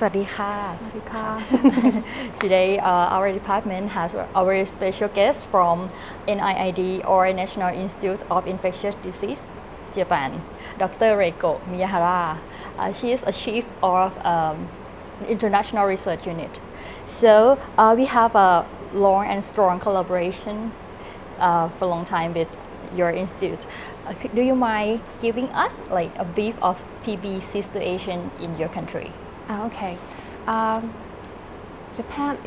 วัสดีค่ะ Today, our department has a very special guest from NIID or National Institute of Infectious Disease, Japan, Dr. Reiko Miyahara. She is a chief of International Research Unit. So we have a long and strong collaboration for a long time with your institute. Do you mind giving us like a brief of TB situation in your country? Okay.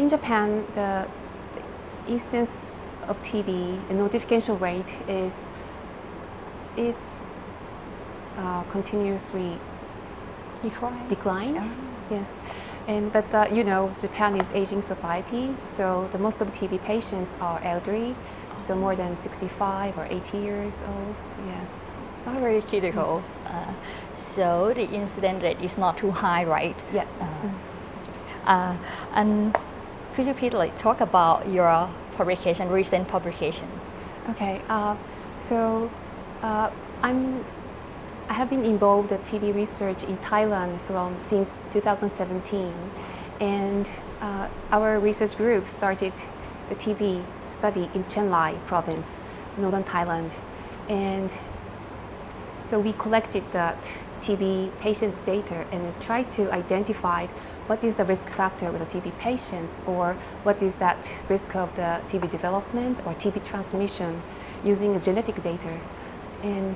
In Japan, the instance of TB, the notification rate is continuously decline. Yes, but Japan is aging society, so the most of TB patients are elderly, so more than 65 or 80 years old. Yes. Very critical. So the incidence rate is not too high, right? Yeah. And could you please talk about your recent publication? Okay. I have been involved in TB research in Thailand since 2017, and our research group started the TB study in Chiang Mai province, northern Thailand, and so we collected the TB patients' data and tried to identify what is the risk factor with the TB patients, or what is that risk of the TB development or TB transmission using genetic data. And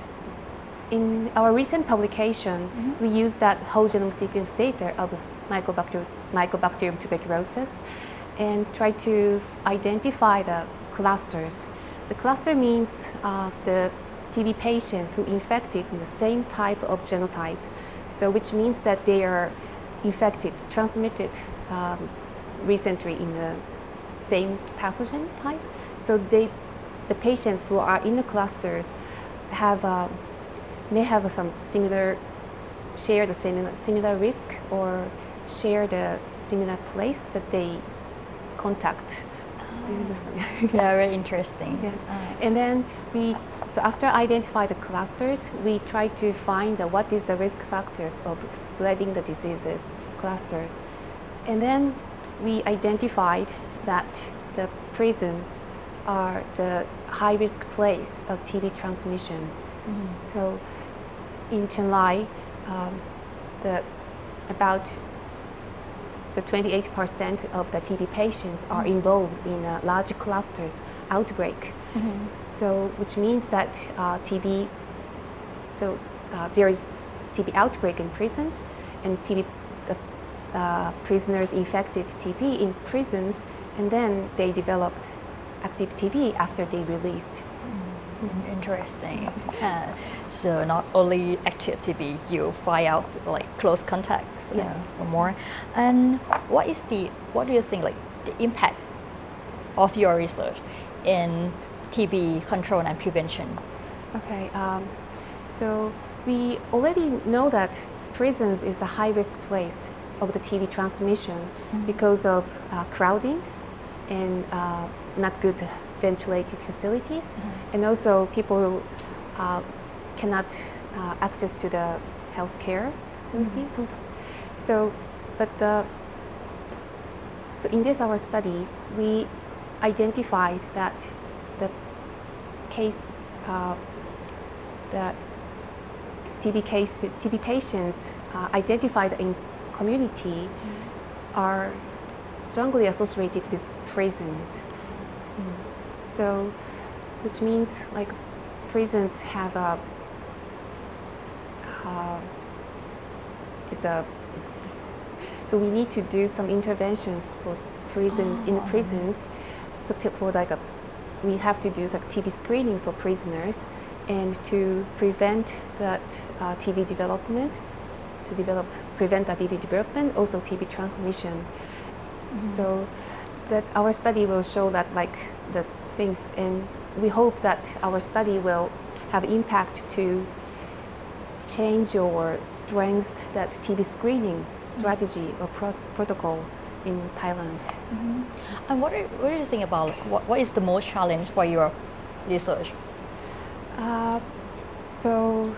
in our recent publication, we use that whole genome sequence data of Mycobacterium tuberculosis and try to identify the clusters. The cluster means the TB patients who infected in the same type of genotype, so which means that they are transmitted recently in the same pathogen type. So the patients who are in the clusters may have share the similar risk or share the similar place that they contact. Yeah, very interesting. Yes. And then after identify the clusters, we try to find what is the risk factors of spreading the diseases clusters. And then we identified that the prisons are the high risk place of TB transmission. So in Chiang Mai, 28% of the TB patients are involved in a large clusters outbreak. So which means that there is TB outbreak in prisons, and prisoners infected TB in prisons, and then they developed active TB after they released. Interesting. So not only active TB, you find out like close contact for more. And what do you think the impact of your research in TB control and prevention? Okay. So we already know that prisons is a high risk place of the TB transmission because of crowding and not good ventilated facilities, and also people who cannot access to the healthcare facilities. So in this our study, we identified that the TB patients identified in community are strongly associated with prisons. So, which means like prisons have so we need to do some interventions for prisons in the prisons. So we have to do the TB screening for prisoners, and to prevent that TB development, prevent that TB development, also TB transmission. So that our study will show that the things, and we hope that our study will have impact to change or strengthen that TB screening strategy or protocol in Thailand. And what do you think about what is the most challenge for your research? So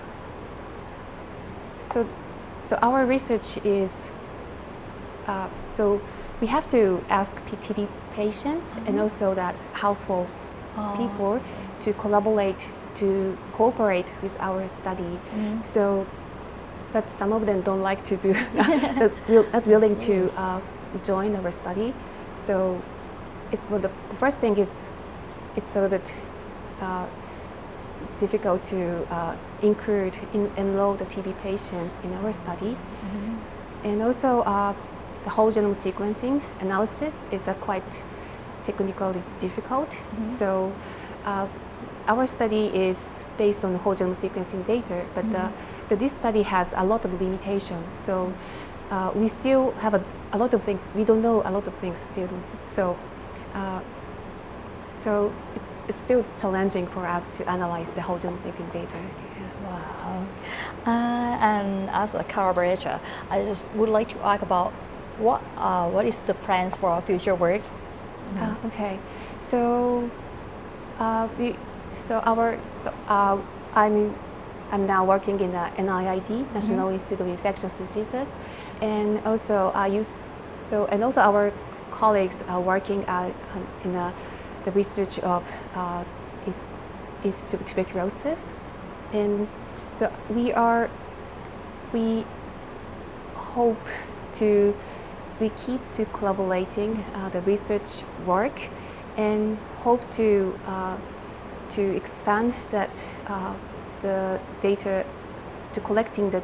our research is so we have to ask TB patients and also that household people to collaborate, to cooperate with our study. So, but some of them don't like to do that, not willing to join our study. So, the first thing is it's a little bit difficult to enroll the TB patients in our study. And also the whole genome sequencing analysis is quite technically difficult. So our study is based on the whole genome sequencing data, but this study has a lot of limitations. So we still have a lot of things, we don't know a lot of things still. So it's still challenging for us to analyze the whole genome sequencing data. Yes. Wow. And as a collaborator, I just would like to ask about what is the plans for our future work? Okay. So I'm now working in the NIID, National Institute of Infectious Diseases, and also our colleagues are working in the research of Institute of Tuberculosis, and so we hope we keep to collaborating the research work and hope to expand that the data, to collecting the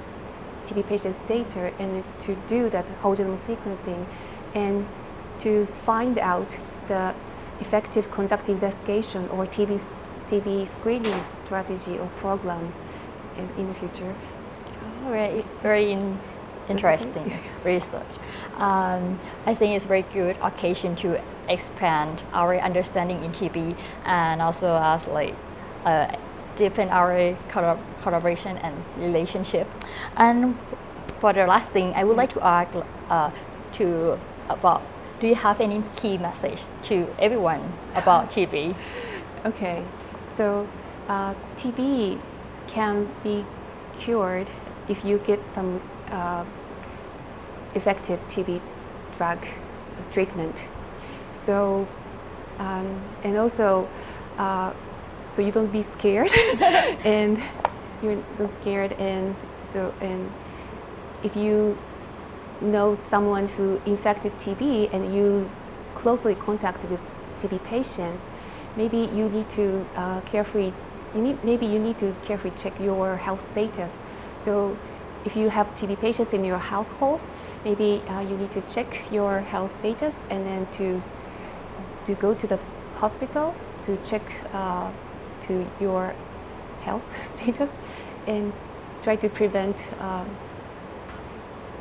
TB patients' data and to do that whole genome sequencing and to find out the effective conduct investigation or TB screening strategy or programs in the future. Very interesting research. I think it's a very good occasion to expand our understanding in TB and also as deepen our collaboration and relationship. And for the last thing, I would like to ask about, do you have any key message to everyone about TB? Okay, so TB can be cured if you get some effective TB drug treatment. So and also so you don't be scared and you're not scared, and if you know someone who infected TB and you closely contact with TB patients, maybe you need to carefully check your health status. So if you have TB patients in your household, maybe you need to check your health status and then to go to the hospital to check to your health status and try to prevent.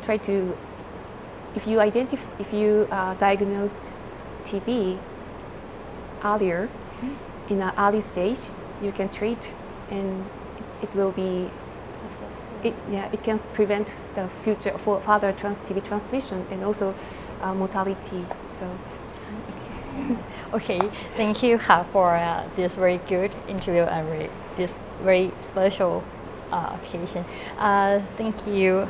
If you diagnosed TB earlier, in an early stage, you can treat and it will be Successful. It can prevent the future for further TB transmission and also mortality. So. Okay, thank you for this very good interview and this very special occasion. Thank you.